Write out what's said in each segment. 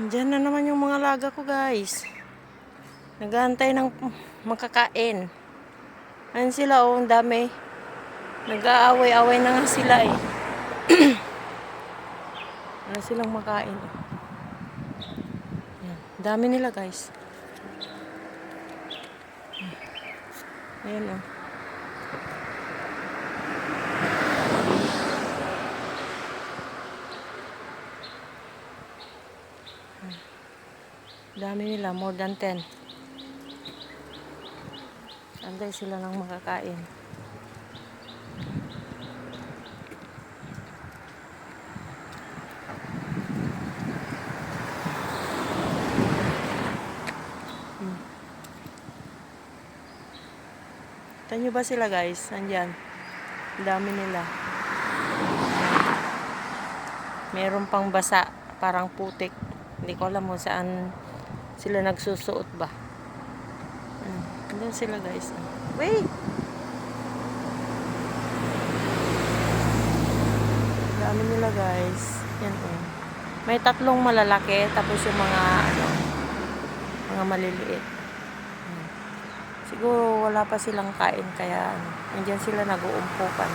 Diyan na naman yung mga laga ko, guys. Nag-aantay ng makakain. Ayan sila, oh, ang dami. Nag-aaway-away na nga sila, eh. Wala silang makain. Ayan. Dami nila, guys. Ayan, oh. Dami nila, more than 10. Antay sila ng makakain. Kita nyo ba sila, guys? Andyan. Dami nila. Meron pang basa, parang putik. Hindi ko alam mo saan sila nagsusuot ba. Andyan sila, guys. Wait! Dami nila, guys. Yan, oh. May 3 malalaki, tapos yung mga, mga maliliit. Siguro wala pa silang kain, kaya, andyan sila nag-uumpukan.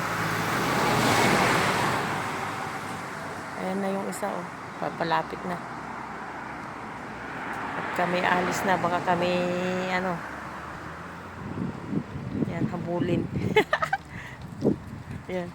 Ayan na yung isa, oh. Papalapit na. At kami alis na, baka kami, yan, habulin. Yan.